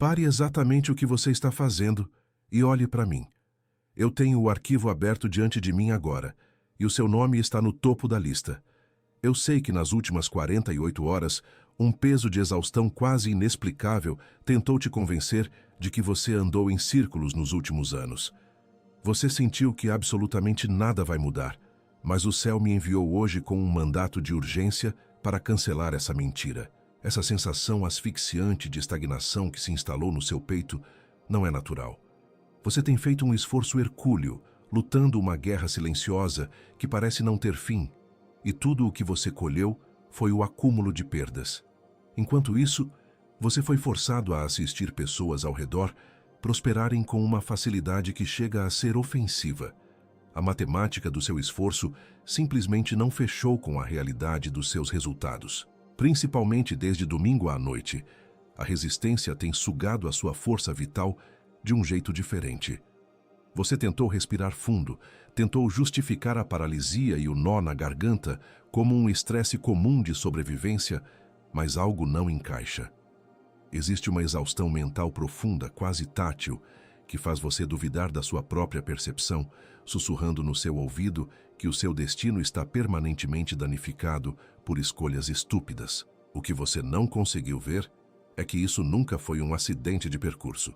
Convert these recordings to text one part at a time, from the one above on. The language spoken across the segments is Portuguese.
Pare exatamente o que você está fazendo e olhe para mim. Eu tenho o arquivo aberto diante de mim agora, e o seu nome está no topo da lista. Eu sei que nas últimas 48 horas, um peso de exaustão quase inexplicável tentou te convencer de que você andou em círculos nos últimos anos. Você sentiu que absolutamente nada vai mudar, mas o céu me enviou hoje com um mandato de urgência para cancelar essa mentira. Essa sensação asfixiante de estagnação que se instalou no seu peito não é natural. Você tem feito um esforço hercúleo, lutando uma guerra silenciosa que parece não ter fim, e tudo o que você colheu foi o acúmulo de perdas. Enquanto isso, você foi forçado a assistir pessoas ao redor prosperarem com uma facilidade que chega a ser ofensiva. A matemática do seu esforço simplesmente não fechou com a realidade dos seus resultados. Principalmente desde domingo à noite, a resistência tem sugado a sua força vital de um jeito diferente. Você tentou respirar fundo, tentou justificar a paralisia e o nó na garganta como um estresse comum de sobrevivência, mas algo não encaixa. Existe uma exaustão mental profunda, quase tátil, que faz você duvidar da sua própria percepção, sussurrando no seu ouvido que o seu destino está permanentemente danificado por escolhas estúpidas. O que você não conseguiu ver é que isso nunca foi um acidente de percurso.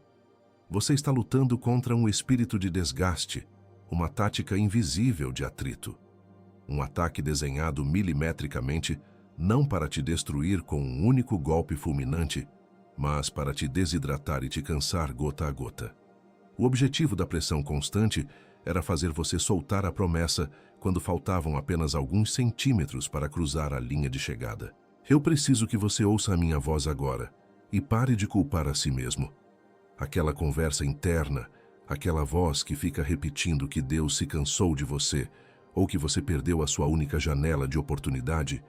Você está lutando contra um espírito de desgaste, uma tática invisível de atrito. Um ataque desenhado milimetricamente, não para te destruir com um único golpe fulminante, mas para te desidratar e te cansar gota a gota. O objetivo da pressão constante era fazer você soltar a promessa quando faltavam apenas alguns centímetros para cruzar a linha de chegada. Eu preciso que você ouça a minha voz agora e pare de culpar a si mesmo. Aquela conversa interna, aquela voz que fica repetindo que Deus se cansou de você ou que você perdeu a sua única janela de oportunidade,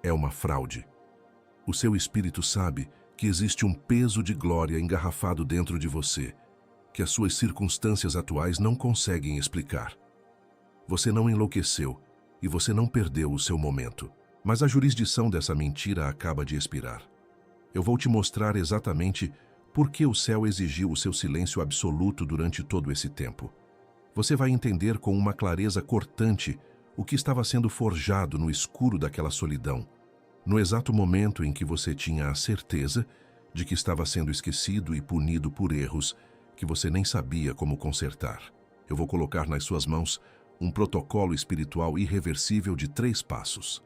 é uma fraude. O seu espírito sabe que existe um peso de glória engarrafado dentro de você, que as suas circunstâncias atuais não conseguem explicar. Você não enlouqueceu e você não perdeu o seu momento, mas a jurisdição dessa mentira acaba de expirar. Eu vou te mostrar exatamente por que o céu exigiu o seu silêncio absoluto durante todo esse tempo. Você vai entender com uma clareza cortante o que estava sendo forjado no escuro daquela solidão, no exato momento em que você tinha a certeza de que estava sendo esquecido e punido por erros que você nem sabia como consertar. Eu vou colocar nas suas mãos um protocolo espiritual irreversível de 3 passos.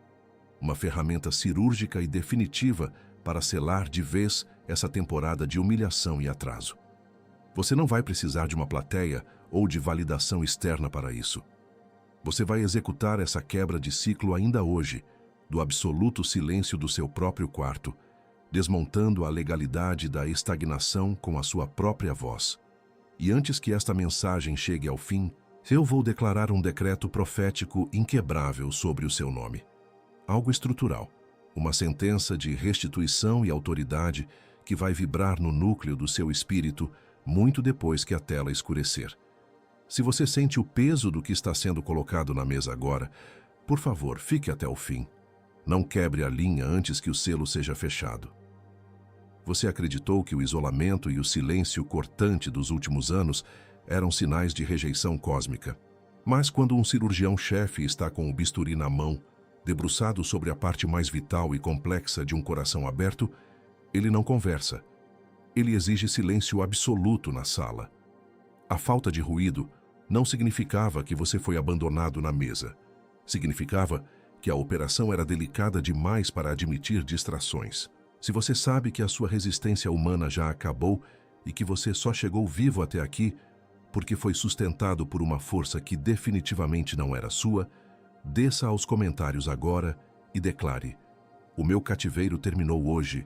Uma ferramenta cirúrgica e definitiva para selar de vez essa temporada de humilhação e atraso. Você não vai precisar de uma plateia ou de validação externa para isso. Você vai executar essa quebra de ciclo ainda hoje, do absoluto silêncio do seu próprio quarto, desmontando a legalidade da estagnação com a sua própria voz. E antes que esta mensagem chegue ao fim, eu vou declarar um decreto profético inquebrável sobre o seu nome. Algo estrutural, uma sentença de restituição e autoridade que vai vibrar no núcleo do seu espírito muito depois que a tela escurecer. Se você sente o peso do que está sendo colocado na mesa agora, por favor, fique até o fim. Não quebre a linha antes que o selo seja fechado. Você acreditou que o isolamento e o silêncio cortante dos últimos anos eram sinais de rejeição cósmica. Mas quando um cirurgião-chefe está com o bisturi na mão, debruçado sobre a parte mais vital e complexa de um coração aberto, ele não conversa. Ele exige silêncio absoluto na sala. A falta de ruído não significava que você foi abandonado na mesa. Significava que a operação era delicada demais para admitir distrações. Se você sabe que a sua resistência humana já acabou e que você só chegou vivo até aqui porque foi sustentado por uma força que definitivamente não era sua, desça aos comentários agora e declare: o meu cativeiro terminou hoje.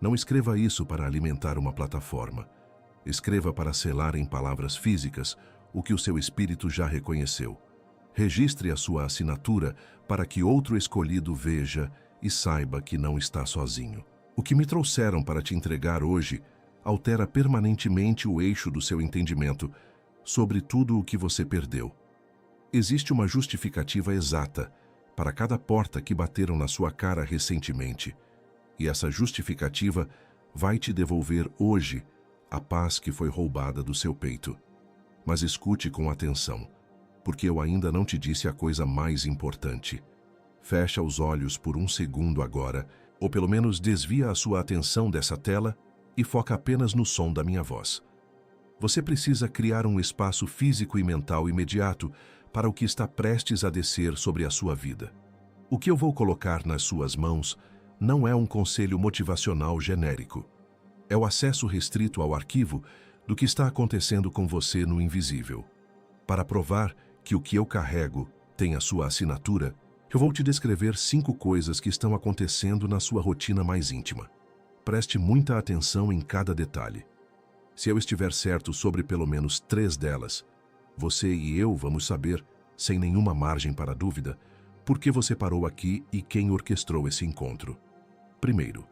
Não escreva isso para alimentar uma plataforma. Escreva para selar em palavras físicas o que o seu espírito já reconheceu. Registre a sua assinatura para que outro escolhido veja e saiba que não está sozinho. O que me trouxeram para te entregar hoje altera permanentemente o eixo do seu entendimento sobre tudo o que você perdeu. Existe uma justificativa exata para cada porta que bateram na sua cara recentemente, e essa justificativa vai te devolver hoje a paz que foi roubada do seu peito. Mas escute com atenção, porque eu ainda não te disse a coisa mais importante. Fecha os olhos por um segundo agora, ou pelo menos desvia a sua atenção dessa tela e foca apenas no som da minha voz. Você precisa criar um espaço físico e mental imediato para o que está prestes a descer sobre a sua vida. O que eu vou colocar nas suas mãos não é um conselho motivacional genérico. É o acesso restrito ao arquivo do que está acontecendo com você no invisível. Para provar que o que eu carrego tem a sua assinatura, eu vou te descrever 5 coisas que estão acontecendo na sua rotina mais íntima. Preste muita atenção em cada detalhe. Se eu estiver certo sobre pelo menos 3 delas, você e eu vamos saber, sem nenhuma margem para dúvida, por que você parou aqui e quem orquestrou esse encontro. Primeiro,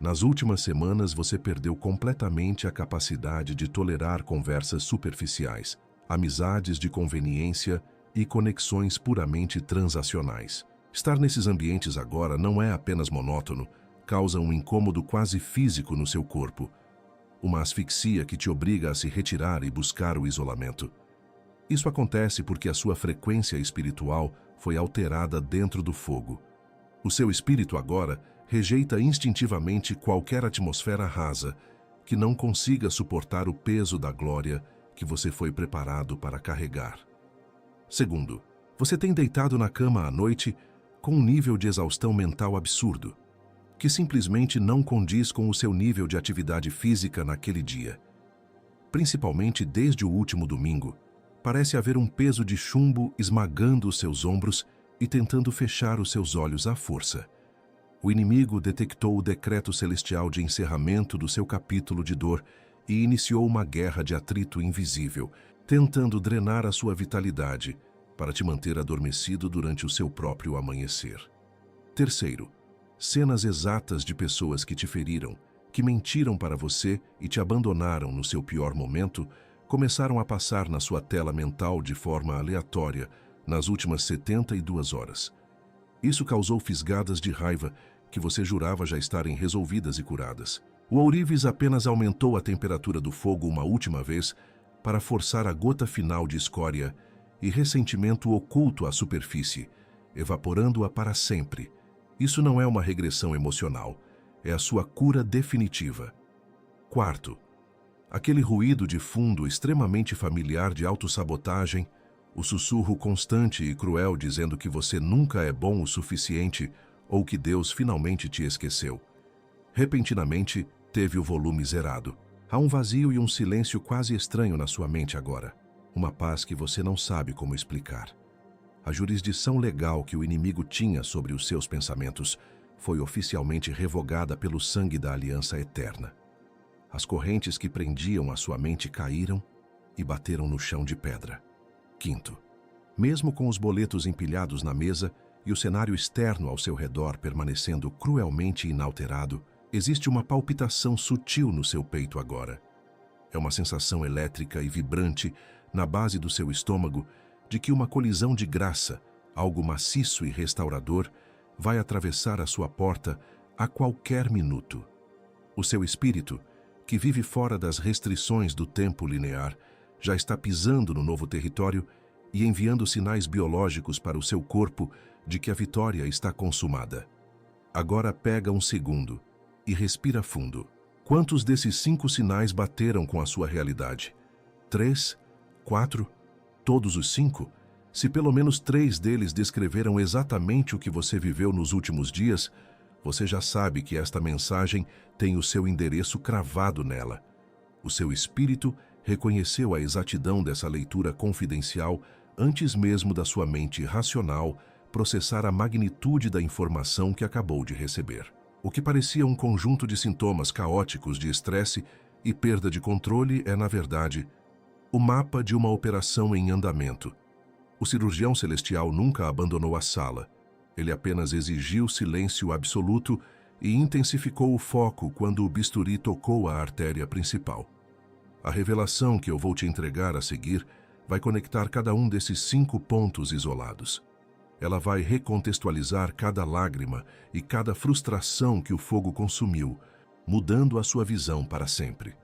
nas últimas semanas você perdeu completamente a capacidade de tolerar conversas superficiais, amizades de conveniência e conexões puramente transacionais. Estar nesses ambientes agora não é apenas monótono, causa um incômodo quase físico no seu corpo, uma asfixia que te obriga a se retirar e buscar o isolamento. Isso acontece porque a sua frequência espiritual foi alterada dentro do fogo. O seu espírito agora rejeita instintivamente qualquer atmosfera rasa que não consiga suportar o peso da glória que você foi preparado para carregar. Segundo, você tem deitado na cama à noite com um nível de exaustão mental absurdo, que simplesmente não condiz com o seu nível de atividade física naquele dia. Principalmente desde o último domingo, parece haver um peso de chumbo esmagando os seus ombros e tentando fechar os seus olhos à força. O inimigo detectou o decreto celestial de encerramento do seu capítulo de dor e iniciou uma guerra de atrito invisível, tentando drenar a sua vitalidade para te manter adormecido durante o seu próprio amanhecer. Terceiro, cenas exatas de pessoas que te feriram, que mentiram para você e te abandonaram no seu pior momento, começaram a passar na sua tela mental de forma aleatória nas últimas 72 horas. Isso causou fisgadas de raiva que você jurava já estarem resolvidas e curadas. O ourives apenas aumentou a temperatura do fogo uma última vez para forçar a gota final de escória e ressentimento oculto à superfície, evaporando-a para sempre. Isso não é uma regressão emocional, é a sua cura definitiva. Quarto, aquele ruído de fundo extremamente familiar de autossabotagem, o sussurro constante e cruel dizendo que você nunca é bom o suficiente ou que Deus finalmente te esqueceu. Repentinamente, teve o volume zerado. Há um vazio e um silêncio quase estranho na sua mente agora. Uma paz que você não sabe como explicar. A jurisdição legal que o inimigo tinha sobre os seus pensamentos foi oficialmente revogada pelo sangue da aliança eterna. As correntes que prendiam a sua mente caíram e bateram no chão de pedra. Quinto, mesmo com os boletos empilhados na mesa e o cenário externo ao seu redor permanecendo cruelmente inalterado, existe uma palpitação sutil no seu peito agora. É uma sensação elétrica e vibrante na base do seu estômago de que uma colisão de graça, algo maciço e restaurador, vai atravessar a sua porta a qualquer minuto. O seu espírito, que vive fora das restrições do tempo linear, já está pisando no novo território e enviando sinais biológicos para o seu corpo de que a vitória está consumada. Agora pega um segundo e respira fundo. Quantos desses 5 sinais bateram com a sua realidade? 3? 4? Todos os 5? Se pelo menos 3 deles descreveram exatamente o que você viveu nos últimos dias, você já sabe que esta mensagem tem o seu endereço cravado nela. O seu espírito reconheceu a exatidão dessa leitura confidencial antes mesmo da sua mente racional processar a magnitude da informação que acabou de receber. O que parecia um conjunto de sintomas caóticos de estresse e perda de controle é, na verdade, o mapa de uma operação em andamento. O cirurgião celestial nunca abandonou a sala. Ele apenas exigiu silêncio absoluto e intensificou o foco quando o bisturi tocou a artéria principal. A revelação que eu vou te entregar a seguir vai conectar cada um desses 5 pontos isolados. Ela vai recontextualizar cada lágrima e cada frustração que o fogo consumiu, mudando a sua visão para sempre.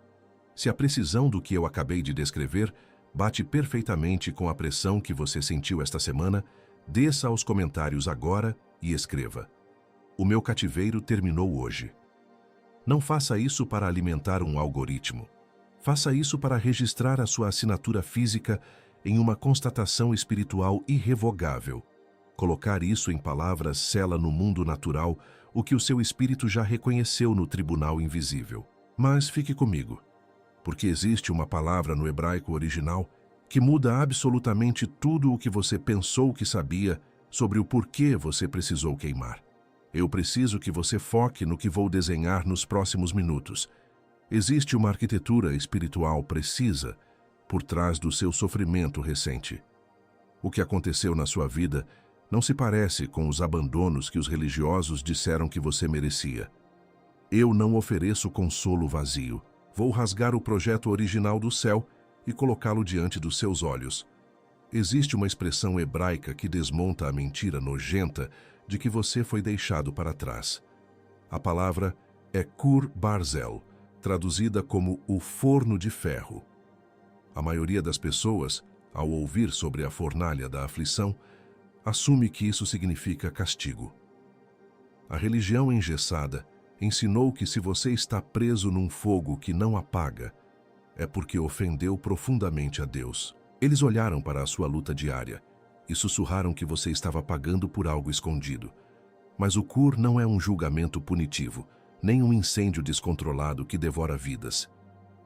Se a precisão do que eu acabei de descrever bate perfeitamente com a pressão que você sentiu esta semana, desça aos comentários agora e escreva: "O meu cativeiro terminou hoje." Não faça isso para alimentar um algoritmo. Faça isso para registrar a sua assinatura física em uma constatação espiritual irrevogável. Colocar isso em palavras sela no mundo natural o que o seu espírito já reconheceu no tribunal invisível. Mas fique comigo, porque existe uma palavra no hebraico original que muda absolutamente tudo o que você pensou que sabia sobre o porquê você precisou queimar. Eu preciso que você foque no que vou desenhar nos próximos minutos. Existe uma arquitetura espiritual precisa por trás do seu sofrimento recente. O que aconteceu na sua vida não se parece com os abandonos que os religiosos disseram que você merecia. Eu não ofereço consolo vazio. Vou rasgar o projeto original do céu e colocá-lo diante dos seus olhos. Existe uma expressão hebraica que desmonta a mentira nojenta de que você foi deixado para trás. A palavra é Kur Barzel, traduzida como o forno de ferro. A maioria das pessoas, ao ouvir sobre a fornalha da aflição, assume que isso significa castigo. A religião engessada ensinou que se você está preso num fogo que não apaga, é porque ofendeu profundamente a Deus. Eles olharam para a sua luta diária e sussurraram que você estava pagando por algo escondido. Mas o Kur não é um julgamento punitivo, nem um incêndio descontrolado que devora vidas.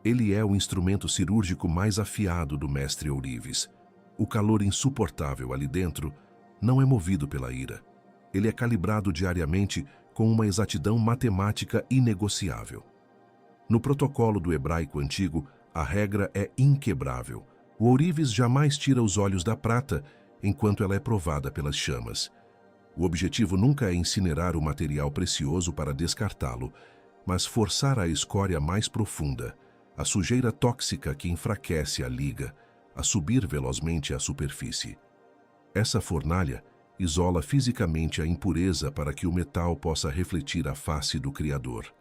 Ele é o instrumento cirúrgico mais afiado do mestre ourives. O calor insuportável ali dentro não é movido pela ira. Ele é calibrado diariamente com uma exatidão matemática inegociável. No protocolo do hebraico antigo, a regra é inquebrável. O ourives jamais tira os olhos da prata enquanto ela é provada pelas chamas. O objetivo nunca é incinerar o material precioso para descartá-lo, mas forçar a escória mais profunda, a sujeira tóxica que enfraquece a liga, a subir velozmente à superfície. Essa fornalha isola fisicamente a impureza para que o metal possa refletir a face do Criador.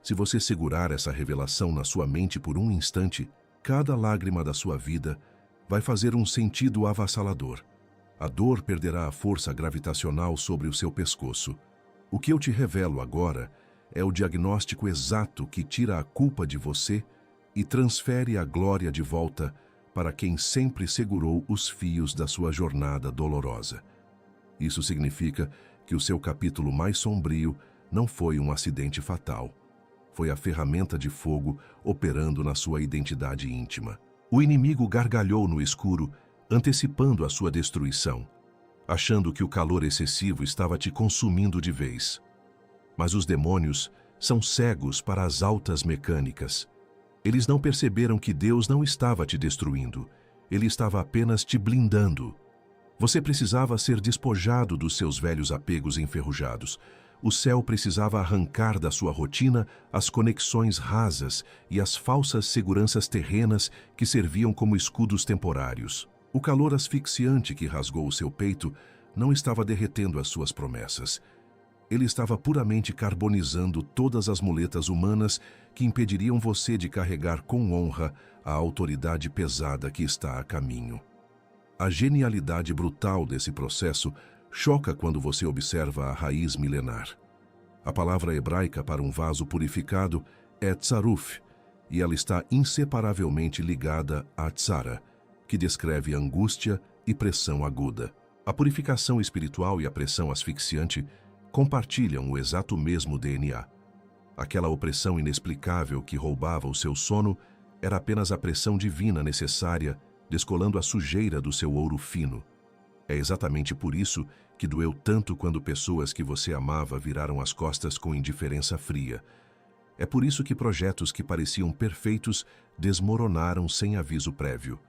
Se você segurar essa revelação na sua mente por um instante, cada lágrima da sua vida vai fazer um sentido avassalador. A dor perderá a força gravitacional sobre o seu pescoço. O que eu te revelo agora é o diagnóstico exato que tira a culpa de você e transfere a glória de volta para quem sempre segurou os fios da sua jornada dolorosa. Isso significa que o seu capítulo mais sombrio não foi um acidente fatal. Foi a ferramenta de fogo operando na sua identidade íntima. O inimigo gargalhou no escuro, antecipando a sua destruição, achando que o calor excessivo estava te consumindo de vez. Mas os demônios são cegos para as altas mecânicas. Eles não perceberam que Deus não estava te destruindo, Ele estava apenas te blindando. Você precisava ser despojado dos seus velhos apegos enferrujados. O céu precisava arrancar da sua rotina as conexões rasas e as falsas seguranças terrenas que serviam como escudos temporários. O calor asfixiante que rasgou o seu peito não estava derretendo as suas promessas. Ele estava puramente carbonizando todas as muletas humanas que impediriam você de carregar com honra a autoridade pesada que está a caminho. A genialidade brutal desse processo choca quando você observa a raiz milenar. A palavra hebraica para um vaso purificado é tsaruf, e ela está inseparavelmente ligada a tsara, que descreve angústia e pressão aguda. A purificação espiritual e a pressão asfixiante compartilham o exato mesmo DNA. Aquela opressão inexplicável que roubava o seu sono era apenas a pressão divina necessária, descolando a sujeira do seu ouro fino. É exatamente por isso que doeu tanto quando pessoas que você amava viraram as costas com indiferença fria. É por isso que projetos que pareciam perfeitos desmoronaram sem aviso prévio.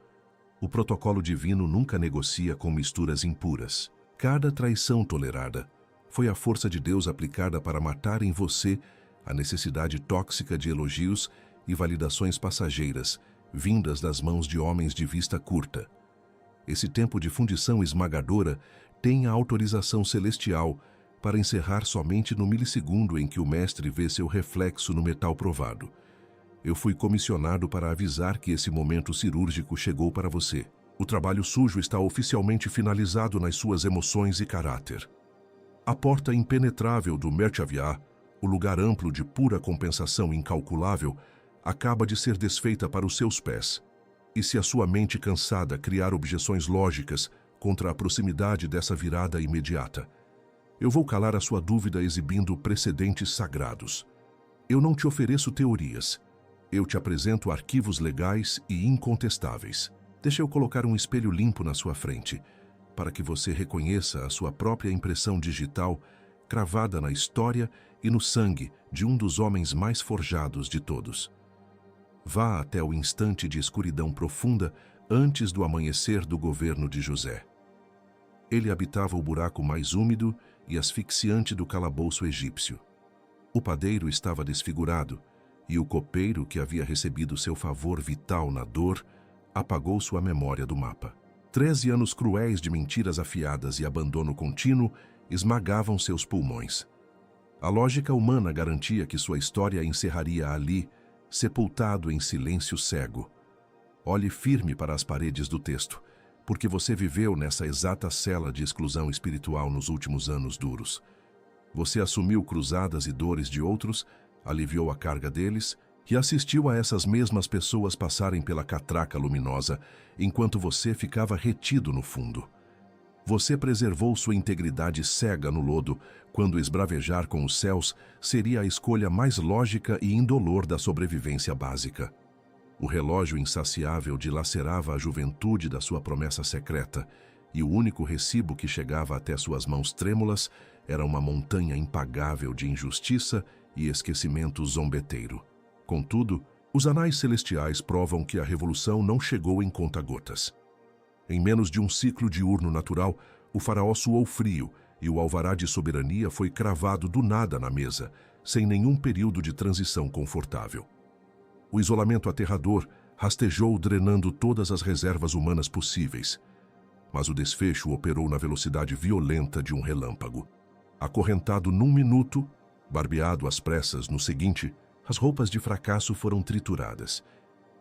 O protocolo divino nunca negocia com misturas impuras. Cada traição tolerada foi a força de Deus aplicada para matar em você a necessidade tóxica de elogios e validações passageiras, vindas das mãos de homens de vista curta. Esse tempo de fundição esmagadora tem a autorização celestial para encerrar somente no milissegundo em que o mestre vê seu reflexo no metal provado. Eu fui comissionado para avisar que esse momento cirúrgico chegou para você. O trabalho sujo está oficialmente finalizado nas suas emoções e caráter. A porta impenetrável do Merchaviá, o lugar amplo de pura compensação incalculável, acaba de ser desfeita para os seus pés. E se a sua mente cansada criar objeções lógicas contra a proximidade dessa virada imediata, eu vou calar a sua dúvida exibindo precedentes sagrados. Eu não te ofereço teorias. Eu te apresento arquivos legais e incontestáveis. Deixa eu colocar um espelho limpo na sua frente, para que você reconheça a sua própria impressão digital cravada na história e no sangue de um dos homens mais forjados de todos. Vá até o instante de escuridão profunda antes do amanhecer do governo de José. Ele habitava o buraco mais úmido e asfixiante do calabouço egípcio. O padeiro estava desfigurado, e o copeiro, que havia recebido seu favor vital na dor, apagou sua memória do mapa. 13 anos cruéis de mentiras afiadas e abandono contínuo esmagavam seus pulmões. A lógica humana garantia que sua história encerraria ali, sepultado em silêncio cego. Olhe firme para as paredes do texto, porque você viveu nessa exata cela de exclusão espiritual nos últimos anos duros. Você assumiu cruzadas e dores de outros, aliviou a carga deles e assistiu a essas mesmas pessoas passarem pela catraca luminosa, enquanto você ficava retido no fundo. Você preservou sua integridade cega no lodo, quando esbravejar com os céus seria a escolha mais lógica e indolor da sobrevivência básica. O relógio insaciável dilacerava a juventude da sua promessa secreta, e o único recibo que chegava até suas mãos trêmulas era uma montanha impagável de injustiça e esquecimento zombeteiro. Contudo, os anais celestiais provam que a revolução não chegou em conta-gotas. Em menos de um ciclo diurno natural, o faraó suou frio e o alvará de soberania foi cravado do nada na mesa, sem nenhum período de transição confortável. O isolamento aterrador rastejou drenando todas as reservas humanas possíveis, mas o desfecho operou na velocidade violenta de um relâmpago. Acorrentado num minuto, barbeado às pressas no seguinte, as roupas de fracasso foram trituradas.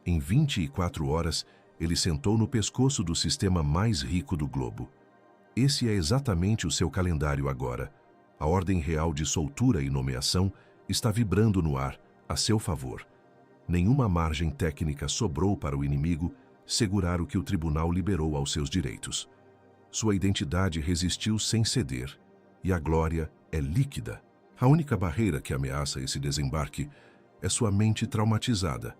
Em 24 horas, ele sentou no pescoço do sistema mais rico do globo. Esse é exatamente o seu calendário agora. A ordem real de soltura e nomeação está vibrando no ar, a seu favor. Nenhuma margem técnica sobrou para o inimigo segurar o que o tribunal liberou aos seus direitos. Sua identidade resistiu sem ceder, e a glória é líquida. A única barreira que ameaça esse desembarque é sua mente traumatizada.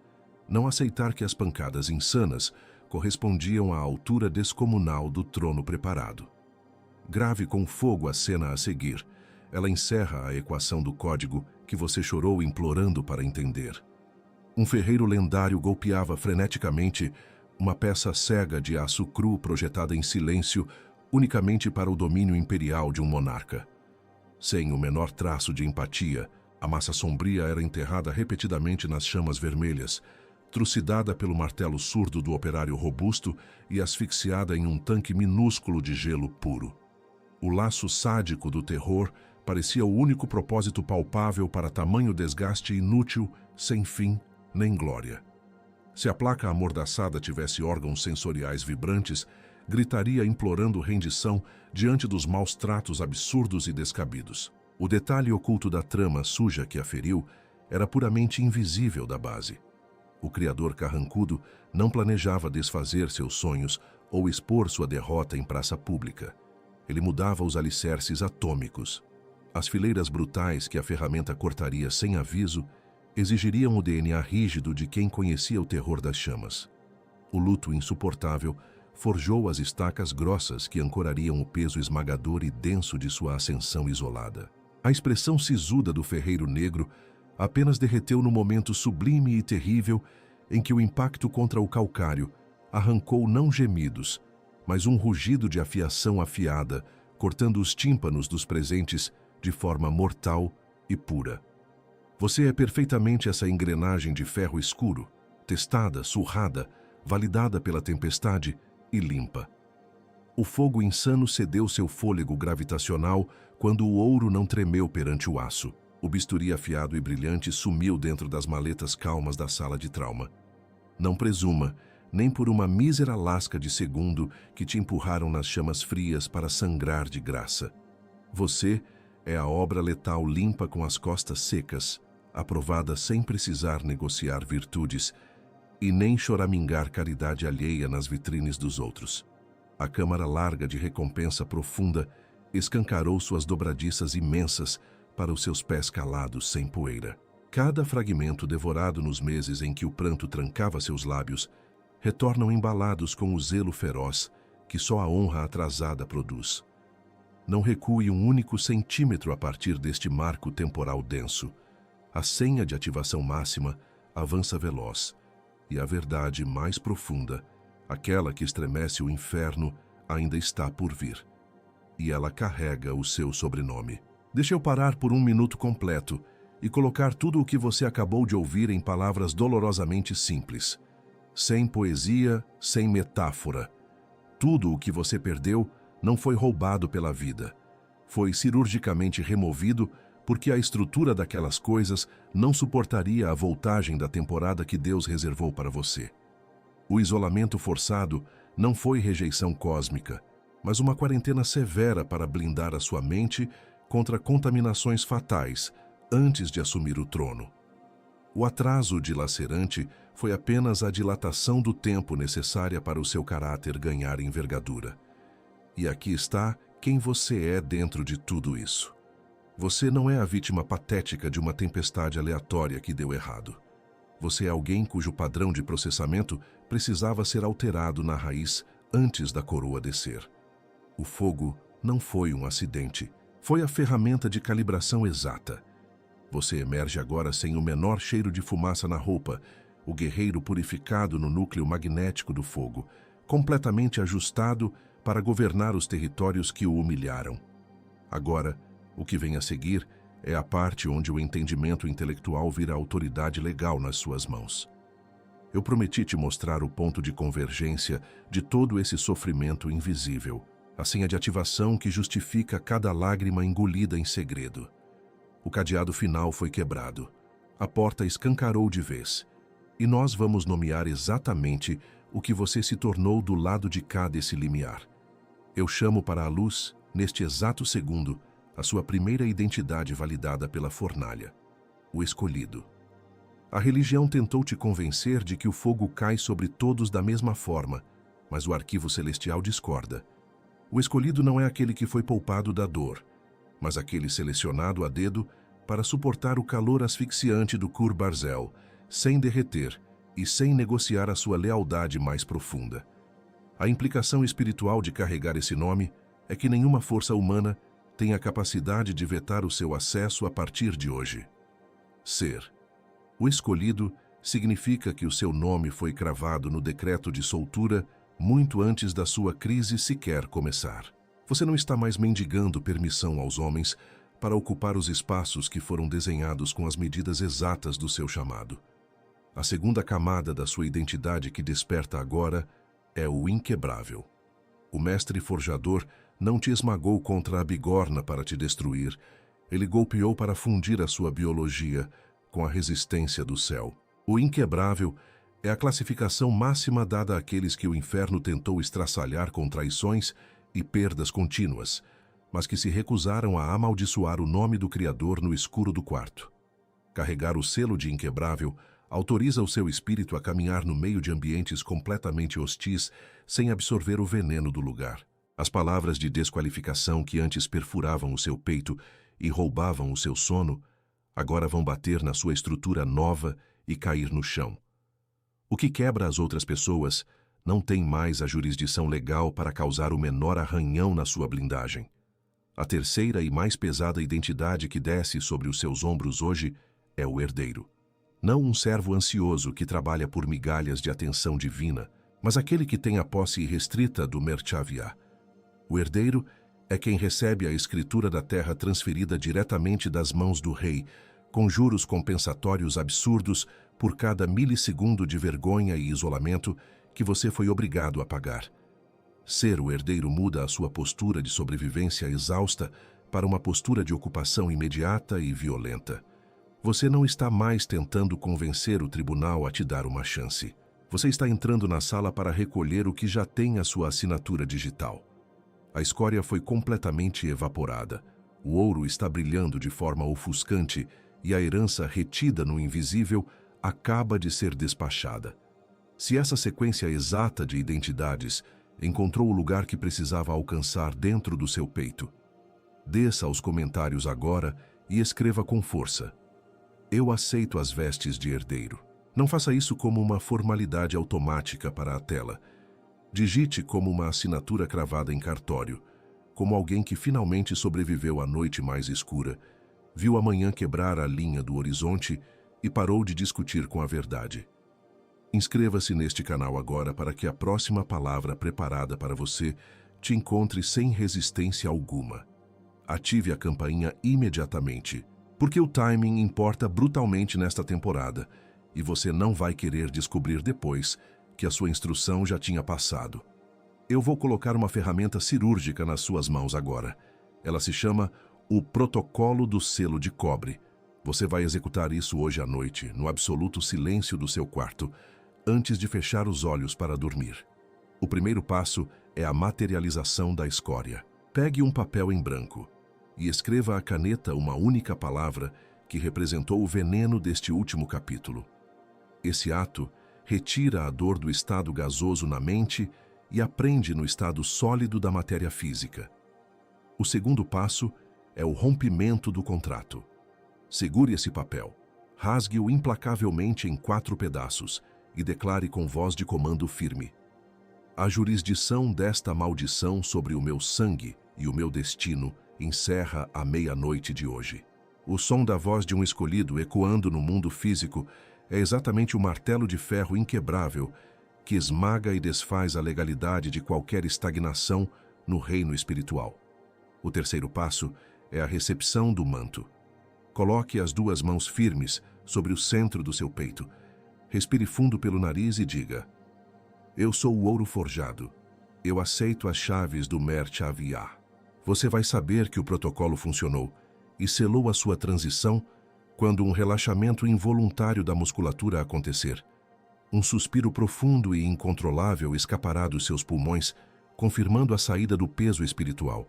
Não aceitar que as pancadas insanas correspondiam à altura descomunal do trono preparado. Grave com fogo a cena a seguir. Ela encerra a equação do código que você chorou implorando para entender. Um ferreiro lendário golpeava freneticamente uma peça cega de aço cru projetada em silêncio unicamente para o domínio imperial de um monarca. Sem o menor traço de empatia, a massa sombria era enterrada repetidamente nas chamas vermelhas, trucidada pelo martelo surdo do operário robusto e asfixiada em um tanque minúsculo de gelo puro. O laço sádico do terror parecia o único propósito palpável para tamanho desgaste inútil, sem fim nem glória. Se a placa amordaçada tivesse órgãos sensoriais vibrantes, gritaria implorando rendição diante dos maus tratos absurdos e descabidos. O detalhe oculto da trama suja que a feriu era puramente invisível da base. O criador carrancudo não planejava desfazer seus sonhos ou expor sua derrota em praça pública. Ele mudava os alicerces atômicos. As fileiras brutais que a ferramenta cortaria sem aviso exigiriam o DNA rígido de quem conhecia o terror das chamas. O luto insuportável forjou as estacas grossas que ancorariam o peso esmagador e denso de sua ascensão isolada. A expressão sisuda do ferreiro negro apenas derreteu no momento sublime e terrível em que o impacto contra o calcário arrancou não gemidos, mas um rugido de afiação afiada, cortando os tímpanos dos presentes de forma mortal e pura. Você é perfeitamente essa engrenagem de ferro escuro, testada, surrada, validada pela tempestade e limpa. O fogo insano cedeu seu fôlego gravitacional quando o ouro não tremeu perante o aço. O bisturi afiado e brilhante sumiu dentro das maletas calmas da sala de trauma. Não presuma, nem por uma mísera lasca de segundo que te empurraram nas chamas frias para sangrar de graça. Você é a obra letal limpa com as costas secas, aprovada sem precisar negociar virtudes e nem choramingar caridade alheia nas vitrines dos outros. A câmara larga de recompensa profunda escancarou suas dobradiças imensas para os seus pés calados sem poeira. Cada fragmento devorado nos meses em que o pranto trancava seus lábios retornam embalados com o zelo feroz que só a honra atrasada produz. Não recue um único centímetro a partir deste marco temporal denso. A senha de ativação máxima avança veloz, e a verdade mais profunda, aquela que estremece o inferno, ainda está por vir. E ela carrega o seu sobrenome. Deixa eu parar por um minuto completo e colocar tudo o que você acabou de ouvir em palavras dolorosamente simples. Sem poesia, sem metáfora. Tudo o que você perdeu não foi roubado pela vida. Foi cirurgicamente removido porque a estrutura daquelas coisas não suportaria a voltagem da temporada que Deus reservou para você. O isolamento forçado não foi rejeição cósmica, mas uma quarentena severa para blindar a sua mente contra contaminações fatais antes de assumir o trono. O atraso dilacerante foi apenas a dilatação do tempo necessária para o seu caráter ganhar envergadura. E aqui está quem você é dentro de tudo isso. Você não é a vítima patética de uma tempestade aleatória que deu errado. Você é alguém cujo padrão de processamento precisava ser alterado na raiz antes da coroa descer. O fogo não foi um acidente, foi a ferramenta de calibração exata. Você emerge agora sem o menor cheiro de fumaça na roupa, o guerreiro purificado no núcleo magnético do fogo, completamente ajustado para governar os territórios que o humilharam. Agora, o que vem a seguir é a parte onde o entendimento intelectual vira autoridade legal nas suas mãos. Eu prometi te mostrar o ponto de convergência de todo esse sofrimento invisível, a senha de ativação que justifica cada lágrima engolida em segredo. O cadeado final foi quebrado, a porta escancarou de vez, e nós vamos nomear exatamente o que você se tornou do lado de cá desse limiar. Eu chamo para a luz, neste exato segundo, a sua primeira identidade validada pela fornalha, o escolhido. A religião tentou te convencer de que o fogo cai sobre todos da mesma forma, mas o arquivo celestial discorda. O escolhido não é aquele que foi poupado da dor, mas aquele selecionado a dedo para suportar o calor asfixiante do Kur Barzel, sem derreter e sem negociar a sua lealdade mais profunda. A implicação espiritual de carregar esse nome é que nenhuma força humana tem a capacidade de vetar o seu acesso a partir de hoje. Ser. O escolhido significa que o seu nome foi cravado no decreto de soltura muito antes da sua crise sequer começar. Você não está mais mendigando permissão aos homens para ocupar os espaços que foram desenhados com as medidas exatas do seu chamado. A segunda camada da sua identidade que desperta agora é o inquebrável. O mestre forjador não te esmagou contra a bigorna para te destruir. Ele golpeou para fundir a sua biologia com a resistência do céu. O inquebrável é a classificação máxima dada àqueles que o inferno tentou estraçalhar com traições e perdas contínuas, mas que se recusaram a amaldiçoar o nome do Criador no escuro do quarto. Carregar o selo de inquebrável autoriza o seu espírito a caminhar no meio de ambientes completamente hostis sem absorver o veneno do lugar. As palavras de desqualificação que antes perfuravam o seu peito e roubavam o seu sono, agora vão bater na sua estrutura nova e cair no chão. O que quebra as outras pessoas não tem mais a jurisdição legal para causar o menor arranhão na sua blindagem. A terceira e mais pesada identidade que desce sobre os seus ombros hoje é o herdeiro. Não um servo ansioso que trabalha por migalhas de atenção divina, mas aquele que tem a posse irrestrita do Merchaviá. O herdeiro é quem recebe a escritura da terra transferida diretamente das mãos do rei, com juros compensatórios absurdos por cada milissegundo de vergonha e isolamento que você foi obrigado a pagar. Ser o herdeiro muda a sua postura de sobrevivência exausta para uma postura de ocupação imediata e violenta. Você não está mais tentando convencer o tribunal a te dar uma chance. Você está entrando na sala para recolher o que já tem a sua assinatura digital. A escória foi completamente evaporada. O ouro está brilhando de forma ofuscante e a herança retida no invisível acaba de ser despachada. Se essa sequência exata de identidades encontrou o lugar que precisava alcançar dentro do seu peito, desça aos comentários agora e escreva com força: eu aceito as vestes de herdeiro. Não faça isso como uma formalidade automática para a tela. Digite como uma assinatura cravada em cartório, como alguém que finalmente sobreviveu à noite mais escura, viu a manhã quebrar a linha do horizonte e parou de discutir com a verdade. Inscreva-se neste canal agora para que a próxima palavra preparada para você te encontre sem resistência alguma. Ative a campainha imediatamente, porque o timing importa brutalmente nesta temporada e você não vai querer descobrir depois que a sua instrução já tinha passado. Eu vou colocar uma ferramenta cirúrgica nas suas mãos agora. Ela se chama o Protocolo do Selo de Cobre. Você vai executar isso hoje à noite, no absoluto silêncio do seu quarto, antes de fechar os olhos para dormir. O primeiro passo é a materialização da escória. Pegue um papel em branco e escreva à caneta uma única palavra que representou o veneno deste último capítulo. Esse ato retira a dor do estado gasoso na mente e a prende no estado sólido da matéria física. O segundo passo é o rompimento do contrato. Segure esse papel, rasgue-o implacavelmente em 4 pedaços e declare com voz de comando firme: a jurisdição desta maldição sobre o meu sangue e o meu destino encerra à meia-noite de hoje. O som da voz de um escolhido ecoando no mundo físico é exatamente o martelo de ferro inquebrável que esmaga e desfaz a legalidade de qualquer estagnação no reino espiritual. O terceiro passo é a recepção do manto. Coloque as 2 mãos firmes sobre o centro do seu peito. Respire fundo pelo nariz e diga: eu sou o ouro forjado. Eu aceito as chaves do Mert Aviah. Você vai saber que o protocolo funcionou e selou a sua transição quando um relaxamento involuntário da musculatura acontecer. Um suspiro profundo e incontrolável escapará dos seus pulmões, confirmando a saída do peso espiritual.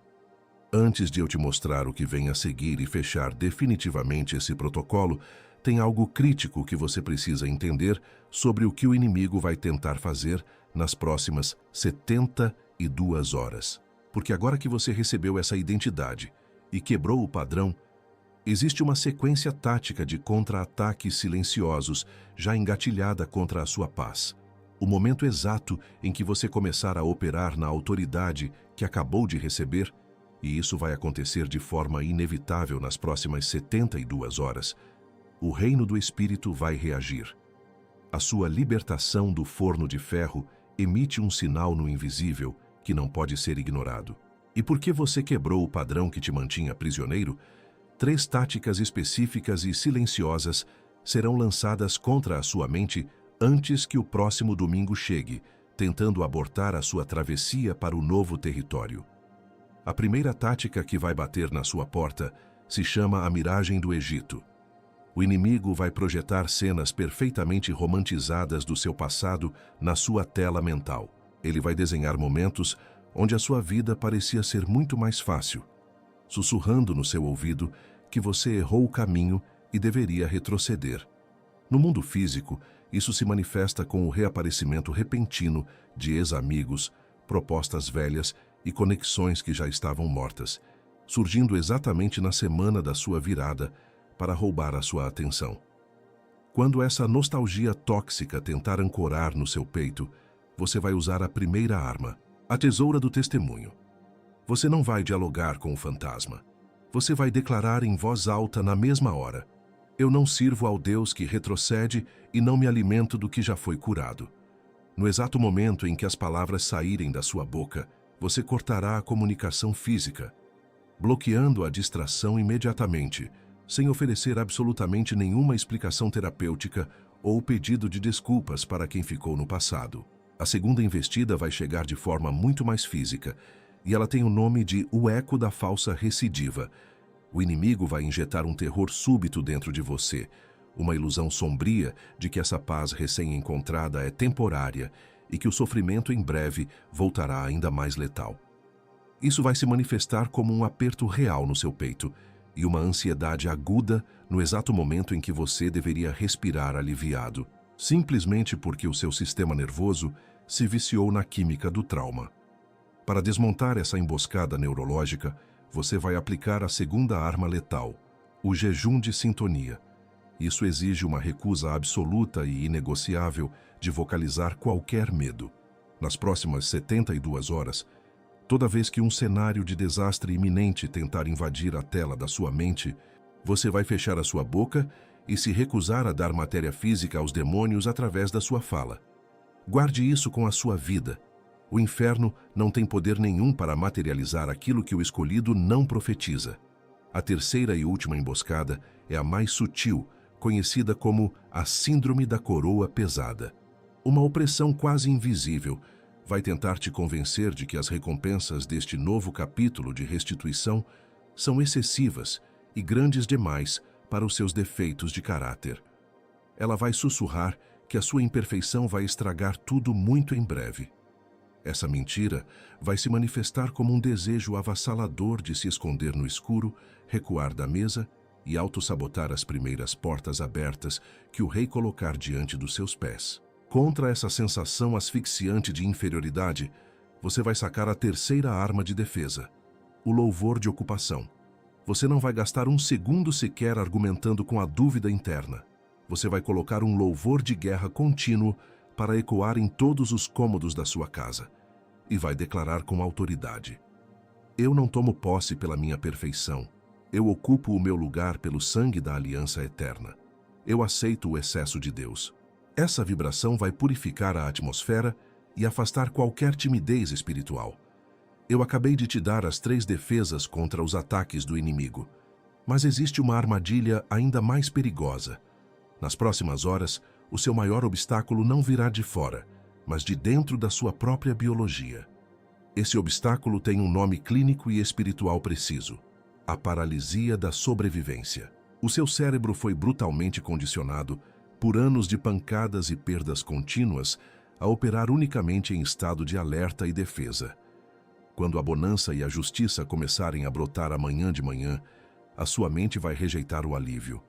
Antes de eu te mostrar o que vem a seguir e fechar definitivamente esse protocolo, tem algo crítico que você precisa entender sobre o que o inimigo vai tentar fazer nas próximas 72 horas. Porque agora que você recebeu essa identidade e quebrou o padrão, existe uma sequência tática de contra-ataques silenciosos já engatilhada contra a sua paz. O momento exato em que você começar a operar na autoridade que acabou de receber, e isso vai acontecer de forma inevitável nas próximas 72 horas, o reino do Espírito vai reagir. A sua libertação do forno de ferro emite um sinal no invisível que não pode ser ignorado. E porque você quebrou o padrão que te mantinha prisioneiro, 3 táticas específicas e silenciosas serão lançadas contra a sua mente antes que o próximo domingo chegue, tentando abortar a sua travessia para o novo território. A primeira tática que vai bater na sua porta se chama a miragem do Egito. O inimigo vai projetar cenas perfeitamente romantizadas do seu passado na sua tela mental. Ele vai desenhar momentos onde a sua vida parecia ser muito mais fácil, sussurrando no seu ouvido que você errou o caminho e deveria retroceder. No mundo físico, isso se manifesta com o reaparecimento repentino de ex-amigos, propostas velhas e conexões que já estavam mortas, surgindo exatamente na semana da sua virada para roubar a sua atenção. Quando essa nostalgia tóxica tentar ancorar no seu peito, você vai usar a primeira arma, a tesoura do testemunho. Você não vai dialogar com o fantasma. Você vai declarar em voz alta na mesma hora: eu não sirvo ao Deus que retrocede e não me alimento do que já foi curado. No exato momento em que as palavras saírem da sua boca, você cortará a comunicação física, bloqueando a distração imediatamente, sem oferecer absolutamente nenhuma explicação terapêutica ou pedido de desculpas para quem ficou no passado. A segunda investida vai chegar de forma muito mais física, e ela tem o nome de o eco da falsa recidiva. O inimigo vai injetar um terror súbito dentro de você, uma ilusão sombria de que essa paz recém-encontrada é temporária e que o sofrimento em breve voltará ainda mais letal. Isso vai se manifestar como um aperto real no seu peito e uma ansiedade aguda no exato momento em que você deveria respirar aliviado, simplesmente porque o seu sistema nervoso se viciou na química do trauma. Para desmontar essa emboscada neurológica, você vai aplicar a segunda arma letal, o jejum de sintonia. Isso exige uma recusa absoluta e inegociável de vocalizar qualquer medo. Nas próximas 72 horas, toda vez que um cenário de desastre iminente tentar invadir a tela da sua mente, você vai fechar a sua boca e se recusar a dar matéria física aos demônios através da sua fala. Guarde isso com a sua vida. O inferno não tem poder nenhum para materializar aquilo que o escolhido não profetiza. A terceira e última emboscada é a mais sutil, conhecida como a Síndrome da Coroa Pesada. Uma opressão quase invisível vai tentar te convencer de que as recompensas deste novo capítulo de restituição são excessivas e grandes demais para os seus defeitos de caráter. Ela vai sussurrar que a sua imperfeição vai estragar tudo muito em breve. Essa mentira vai se manifestar como um desejo avassalador de se esconder no escuro, recuar da mesa e autossabotar as primeiras portas abertas que o rei colocar diante dos seus pés. Contra essa sensação asfixiante de inferioridade, você vai sacar a terceira arma de defesa, o louvor de ocupação. Você não vai gastar um segundo sequer argumentando com a dúvida interna. Você vai colocar um louvor de guerra contínuo para ecoar em todos os cômodos da sua casa e vai declarar com autoridade: eu não tomo posse pela minha perfeição. Eu ocupo o meu lugar pelo sangue da aliança eterna. Eu aceito o excesso de Deus. Essa vibração vai purificar a atmosfera e afastar qualquer timidez espiritual. Eu acabei de te dar as 3 defesas contra os ataques do inimigo. Mas existe uma armadilha ainda mais perigosa. Nas próximas horas, o seu maior obstáculo não virá de fora, mas de dentro da sua própria biologia. Esse obstáculo tem um nome clínico e espiritual preciso: a paralisia da sobrevivência. O seu cérebro foi brutalmente condicionado, por anos de pancadas e perdas contínuas, a operar unicamente em estado de alerta e defesa. Quando a bonança e a justiça começarem a brotar amanhã de manhã, a sua mente vai rejeitar o alívio.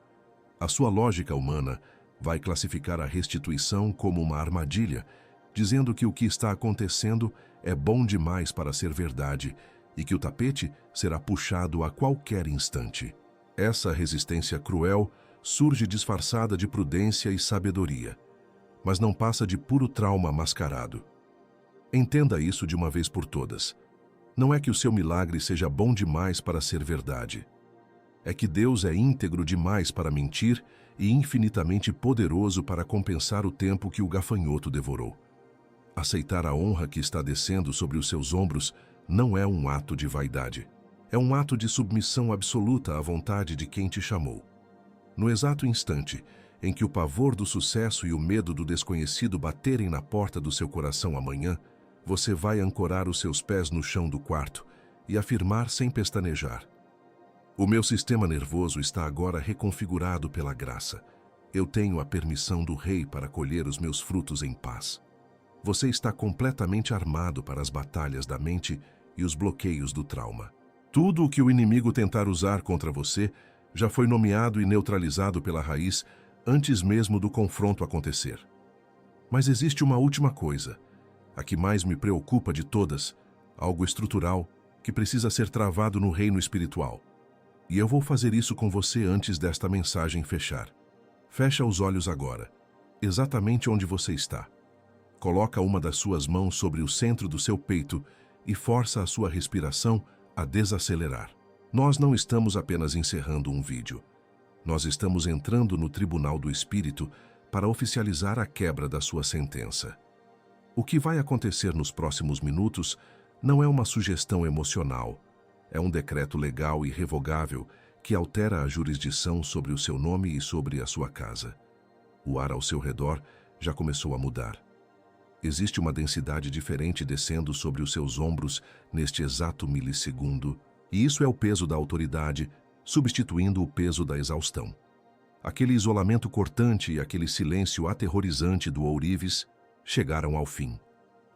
A sua lógica humana vai classificar a restituição como uma armadilha, dizendo que o que está acontecendo é bom demais para ser verdade e que o tapete será puxado a qualquer instante. Essa resistência cruel surge disfarçada de prudência e sabedoria, mas não passa de puro trauma mascarado. Entenda isso de uma vez por todas. Não é que o seu milagre seja bom demais para ser verdade. É que Deus é íntegro demais para mentir e infinitamente poderoso para compensar o tempo que o gafanhoto devorou. Aceitar a honra que está descendo sobre os seus ombros não é um ato de vaidade. É um ato de submissão absoluta à vontade de quem te chamou. No exato instante em que o pavor do sucesso e o medo do desconhecido baterem na porta do seu coração amanhã, você vai ancorar os seus pés no chão do quarto e afirmar sem pestanejar: o meu sistema nervoso está agora reconfigurado pela graça. Eu tenho a permissão do Rei para colher os meus frutos em paz. Você está completamente armado para as batalhas da mente e os bloqueios do trauma. Tudo o que o inimigo tentar usar contra você já foi nomeado e neutralizado pela raiz antes mesmo do confronto acontecer. Mas existe uma última coisa, a que mais me preocupa de todas, algo estrutural que precisa ser travado no reino espiritual. E eu vou fazer isso com você antes desta mensagem fechar. Fecha os olhos agora, exatamente onde você está. Coloca uma das suas mãos sobre o centro do seu peito e força a sua respiração a desacelerar. Nós não estamos apenas encerrando um vídeo. Nós estamos entrando no tribunal do espírito para oficializar a quebra da sua sentença. O que vai acontecer nos próximos minutos não é uma sugestão emocional. É um decreto legal e revogável que altera a jurisdição sobre o seu nome e sobre a sua casa. O ar ao seu redor já começou a mudar. Existe uma densidade diferente descendo sobre os seus ombros neste exato milissegundo, e isso é o peso da autoridade, substituindo o peso da exaustão. Aquele isolamento cortante e aquele silêncio aterrorizante do ourives chegaram ao fim.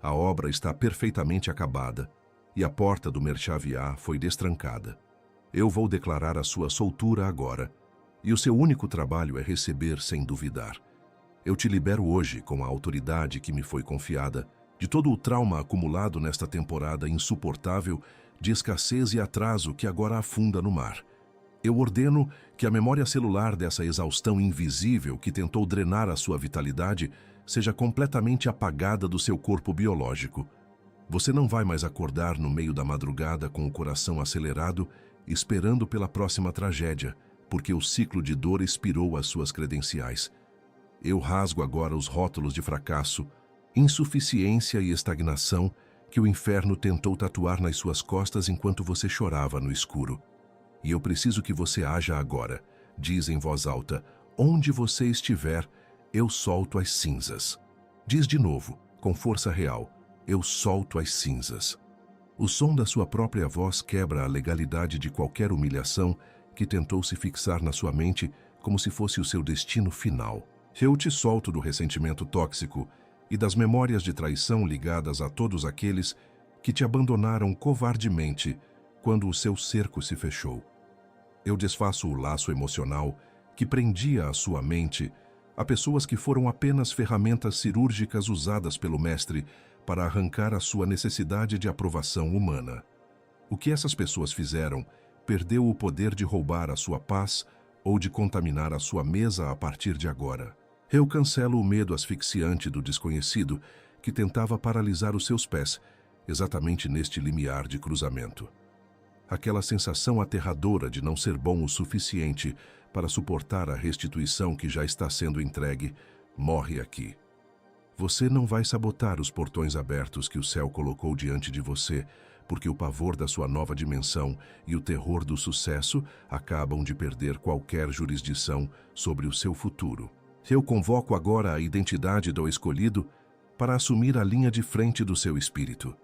A obra está perfeitamente acabada e a porta do Merchaviá foi destrancada. Eu vou declarar a sua soltura agora, e o seu único trabalho é receber sem duvidar. Eu te libero hoje com a autoridade que me foi confiada de todo o trauma acumulado nesta temporada insuportável de escassez e atraso que agora afunda no mar. Eu ordeno que a memória celular dessa exaustão invisível que tentou drenar a sua vitalidade seja completamente apagada do seu corpo biológico. Você não vai mais acordar no meio da madrugada com o coração acelerado, esperando pela próxima tragédia, porque o ciclo de dor expirou as suas credenciais. Eu rasgo agora os rótulos de fracasso, insuficiência e estagnação que o inferno tentou tatuar nas suas costas enquanto você chorava no escuro. E eu preciso que você haja agora. Diz em voz alta: onde você estiver, eu solto as cinzas. Diz de novo, com força real: eu solto as cinzas. O som da sua própria voz quebra a legalidade de qualquer humilhação que tentou se fixar na sua mente como se fosse o seu destino final. Eu te solto do ressentimento tóxico e das memórias de traição ligadas a todos aqueles que te abandonaram covardemente quando o seu cerco se fechou. Eu desfaço o laço emocional que prendia a sua mente a pessoas que foram apenas ferramentas cirúrgicas usadas pelo Mestre para arrancar a sua necessidade de aprovação humana. O que essas pessoas fizeram perdeu o poder de roubar a sua paz ou de contaminar a sua mesa a partir de agora. Eu cancelo o medo asfixiante do desconhecido que tentava paralisar os seus pés, exatamente neste limiar de cruzamento. Aquela sensação aterradora de não ser bom o suficiente para suportar a restituição que já está sendo entregue, morre aqui. Você não vai sabotar os portões abertos que o céu colocou diante de você, porque o pavor da sua nova dimensão e o terror do sucesso acabam de perder qualquer jurisdição sobre o seu futuro. Eu convoco agora a identidade do escolhido para assumir a linha de frente do seu espírito.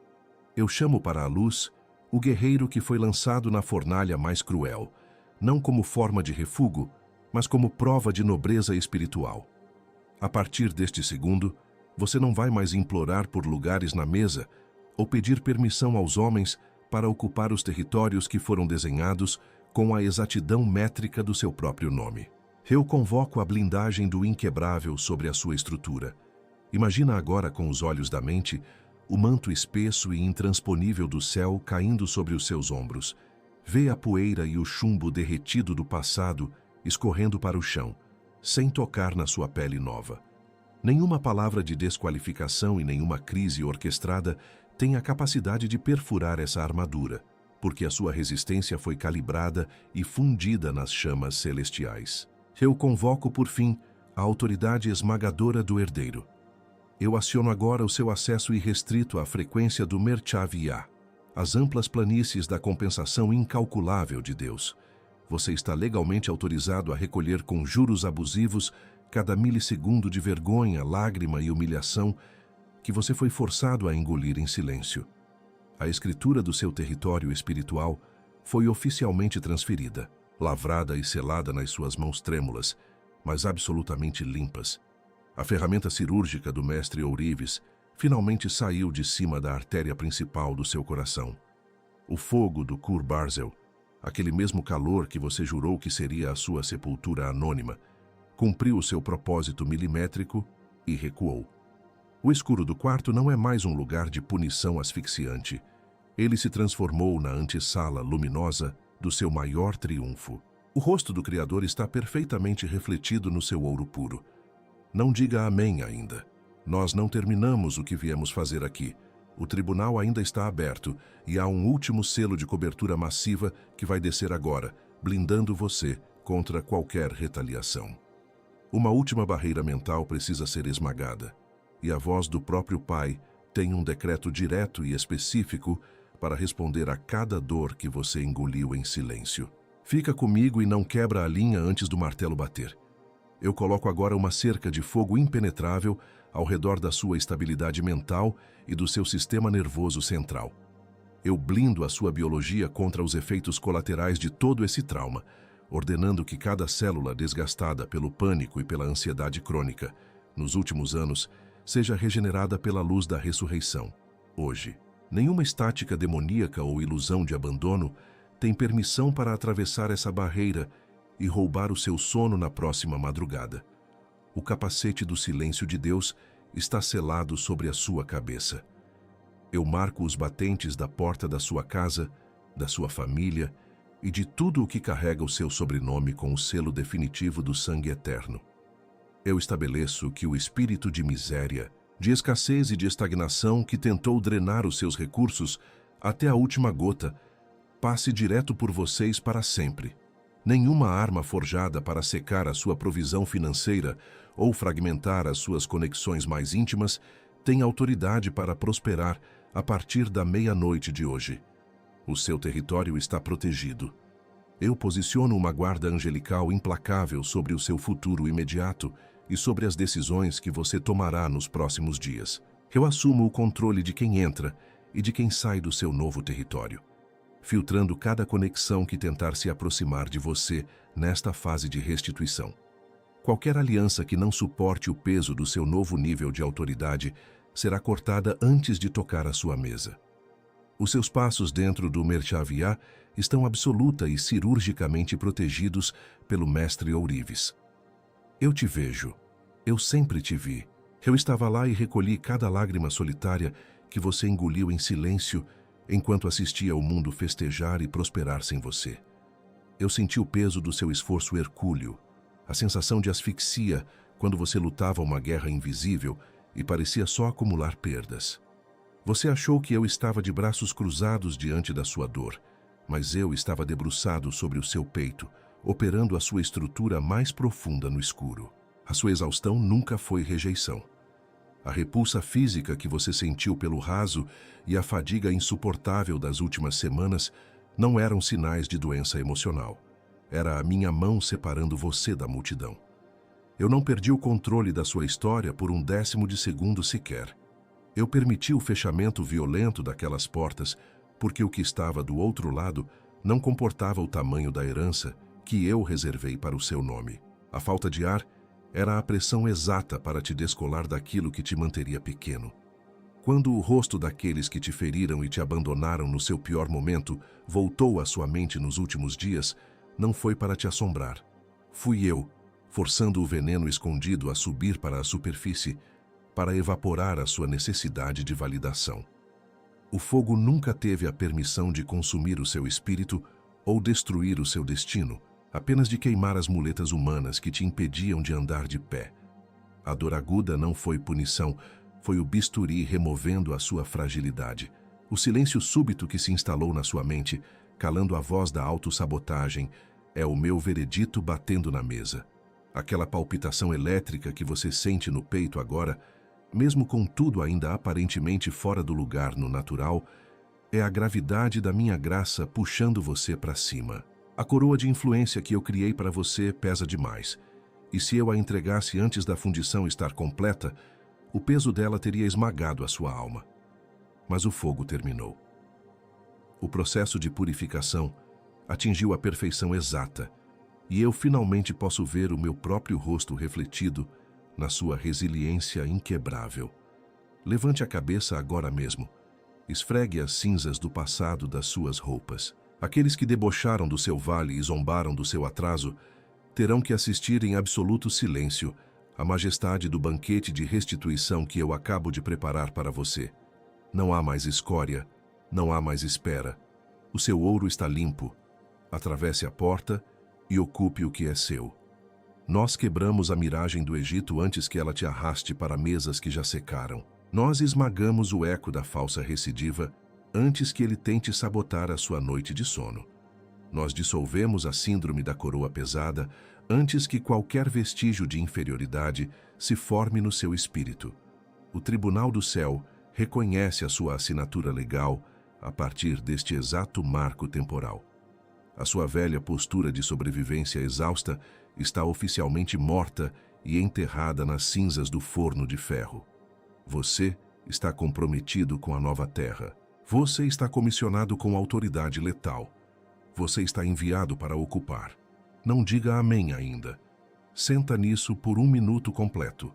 Eu chamo para a luz o guerreiro que foi lançado na fornalha mais cruel, não como forma de refúgio, mas como prova de nobreza espiritual. A partir deste segundo, você não vai mais implorar por lugares na mesa ou pedir permissão aos homens para ocupar os territórios que foram desenhados com a exatidão métrica do seu próprio nome. Eu convoco a blindagem do inquebrável sobre a sua estrutura. Imagina agora com os olhos da mente o manto espesso e intransponível do céu caindo sobre os seus ombros. Vê a poeira e o chumbo derretido do passado escorrendo para o chão, sem tocar na sua pele nova. Nenhuma palavra de desqualificação e nenhuma crise orquestrada tem a capacidade de perfurar essa armadura, porque a sua resistência foi calibrada e fundida nas chamas celestiais. Eu convoco, por fim, a autoridade esmagadora do herdeiro. Eu aciono agora o seu acesso irrestrito à frequência do Merchaviá, as amplas planícies da compensação incalculável de Deus. Você está legalmente autorizado a recolher com juros abusivos cada milissegundo de vergonha, lágrima e humilhação que você foi forçado a engolir em silêncio. A escritura do seu território espiritual foi oficialmente transferida, lavrada e selada nas suas mãos trêmulas, mas absolutamente limpas. A ferramenta cirúrgica do mestre Ourives finalmente saiu de cima da artéria principal do seu coração. O fogo do Kur Barzel, aquele mesmo calor que você jurou que seria a sua sepultura anônima, cumpriu o seu propósito milimétrico e recuou. O escuro do quarto não é mais um lugar de punição asfixiante. Ele se transformou na antessala luminosa do seu maior triunfo. O rosto do Criador está perfeitamente refletido no seu ouro puro. Não diga amém ainda. Nós não terminamos o que viemos fazer aqui. O tribunal ainda está aberto e há um último selo de cobertura massiva que vai descer agora, blindando você contra qualquer retaliação. Uma última barreira mental precisa ser esmagada, e a voz do próprio Pai tem um decreto direto e específico para responder a cada dor que você engoliu em silêncio. Fica comigo e não quebra a linha antes do martelo bater. Eu coloco agora uma cerca de fogo impenetrável ao redor da sua estabilidade mental e do seu sistema nervoso central. Eu blindo a sua biologia contra os efeitos colaterais de todo esse trauma, ordenando que cada célula desgastada pelo pânico e pela ansiedade crônica, nos últimos anos, seja regenerada pela luz da ressurreição. Hoje, nenhuma estática demoníaca ou ilusão de abandono tem permissão para atravessar essa barreira e roubar o seu sono na próxima madrugada. O capacete do silêncio de Deus está selado sobre a sua cabeça. Eu marco os batentes da porta da sua casa, da sua família e de tudo o que carrega o seu sobrenome com o selo definitivo do sangue eterno. Eu estabeleço que o espírito de miséria, de escassez e de estagnação que tentou drenar os seus recursos até a última gota, passe direto por vocês para sempre. Nenhuma arma forjada para secar a sua provisão financeira ou fragmentar as suas conexões mais íntimas tem autoridade para prosperar a partir da meia-noite de hoje. O seu território está protegido. Eu posiciono uma guarda angelical implacável sobre o seu futuro imediato e sobre as decisões que você tomará nos próximos dias. Eu assumo o controle de quem entra e de quem sai do seu novo território, filtrando cada conexão que tentar se aproximar de você nesta fase de restituição. Qualquer aliança que não suporte o peso do seu novo nível de autoridade será cortada antes de tocar a sua mesa. Os seus passos dentro do Merchaviá estão absoluta e cirurgicamente protegidos pelo Mestre Ourives. Eu te vejo. Eu sempre te vi. Eu estava lá e recolhi cada lágrima solitária que você engoliu em silêncio enquanto assistia o mundo festejar e prosperar sem você. Eu senti o peso do seu esforço hercúleo, a sensação de asfixia quando você lutava uma guerra invisível e parecia só acumular perdas. Você achou que eu estava de braços cruzados diante da sua dor, mas eu estava debruçado sobre o seu peito, operando a sua estrutura mais profunda no escuro. A sua exaustão nunca foi rejeição. A repulsa física que você sentiu pelo raso e a fadiga insuportável das últimas semanas não eram sinais de doença emocional. Era a minha mão separando você da multidão. Eu não perdi o controle da sua história por um décimo de segundo sequer. Eu permiti o fechamento violento daquelas portas porque o que estava do outro lado não comportava o tamanho da herança que eu reservei para o seu nome. A falta de ar era a pressão exata para te descolar daquilo que te manteria pequeno. Quando o rosto daqueles que te feriram e te abandonaram no seu pior momento voltou à sua mente nos últimos dias, não foi para te assombrar. Fui eu, forçando o veneno escondido a subir para a superfície, para evaporar a sua necessidade de validação. O fogo nunca teve a permissão de consumir o seu espírito ou destruir o seu destino, apenas de queimar as muletas humanas que te impediam de andar de pé. A dor aguda não foi punição, foi o bisturi removendo a sua fragilidade. O silêncio súbito que se instalou na sua mente, calando a voz da autossabotagem, é o meu veredito batendo na mesa. Aquela palpitação elétrica que você sente no peito agora, mesmo com tudo ainda aparentemente fora do lugar no natural, é a gravidade da minha graça puxando você para cima. A coroa de influência que eu criei para você pesa demais, e se eu a entregasse antes da fundição estar completa, o peso dela teria esmagado a sua alma. Mas o fogo terminou. O processo de purificação atingiu a perfeição exata, e eu finalmente posso ver o meu próprio rosto refletido na sua resiliência inquebrável. Levante a cabeça agora mesmo. Esfregue as cinzas do passado das suas roupas. Aqueles que debocharam do seu vale e zombaram do seu atraso terão que assistir em absoluto silêncio à majestade do banquete de restituição que eu acabo de preparar para você. Não há mais escória, não há mais espera. O seu ouro está limpo. Atravesse a porta e ocupe o que é seu. Nós quebramos a miragem do Egito antes que ela te arraste para mesas que já secaram. Nós esmagamos o eco da falsa recidiva antes que ele tente sabotar a sua noite de sono. Nós dissolvemos a síndrome da coroa pesada antes que qualquer vestígio de inferioridade se forme no seu espírito. O Tribunal do Céu reconhece a sua assinatura legal a partir deste exato marco temporal. A sua velha postura de sobrevivência exausta está oficialmente morta e enterrada nas cinzas do forno de ferro. Você está comprometido com a nova terra. Você está comissionado com autoridade letal. Você está enviado para ocupar. Não diga amém ainda. Senta nisso por 1 minuto completo.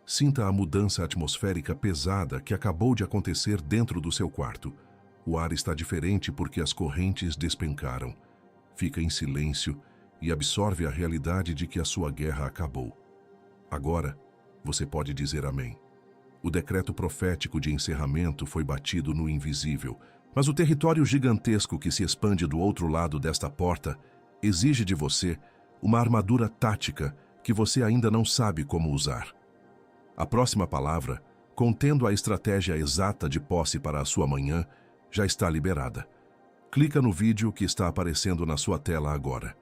Sinta a mudança atmosférica pesada que acabou de acontecer dentro do seu quarto. O ar está diferente porque as correntes despencaram. Fica em silêncio e absorve a realidade de que a sua guerra acabou. Agora, você pode dizer amém. O decreto profético de encerramento foi batido no invisível, mas o território gigantesco que se expande do outro lado desta porta exige de você uma armadura tática que você ainda não sabe como usar. A próxima palavra, contendo a estratégia exata de posse para a sua manhã, já está liberada. Clica no vídeo que está aparecendo na sua tela agora.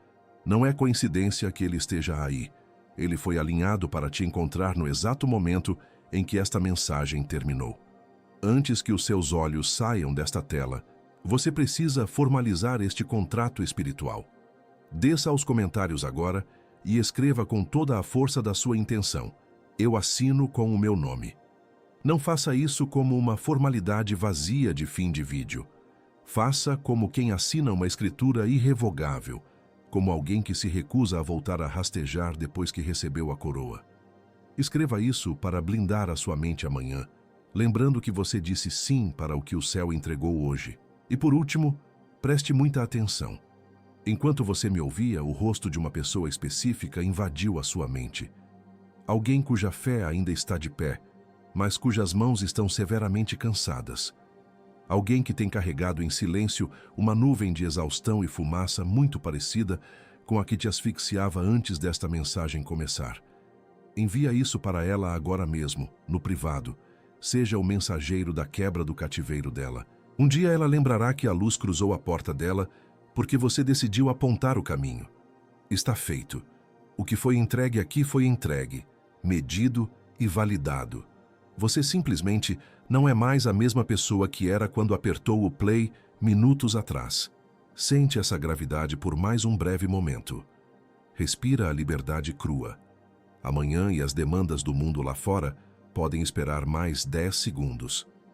Não é coincidência que ele esteja aí. Ele foi alinhado para te encontrar no exato momento em que esta mensagem terminou. Antes que os seus olhos saiam desta tela, você precisa formalizar este contrato espiritual. Desça aos comentários agora e escreva com toda a força da sua intenção: eu assino com o meu nome. Não faça isso como uma formalidade vazia de fim de vídeo. Faça como quem assina uma escritura irrevogável, como alguém que se recusa a voltar a rastejar depois que recebeu a coroa. Escreva isso para blindar a sua mente amanhã, lembrando que você disse sim para o que o céu entregou hoje. E por último, preste muita atenção. Enquanto você me ouvia, o rosto de uma pessoa específica invadiu a sua mente. Alguém cuja fé ainda está de pé, mas cujas mãos estão severamente cansadas. Alguém que tem carregado em silêncio uma nuvem de exaustão e fumaça muito parecida com a que te asfixiava antes desta mensagem começar. Envia isso para ela agora mesmo, no privado. Seja o mensageiro da quebra do cativeiro dela. Um dia ela lembrará que a luz cruzou a porta dela porque você decidiu apontar o caminho. Está feito. O que foi entregue aqui foi entregue, medido e validado. Você simplesmente não é mais a mesma pessoa que era quando apertou o play minutos atrás. Sente essa gravidade por mais um breve momento. Respira a liberdade crua. Amanhã e as demandas do mundo lá fora podem esperar mais 10 segundos.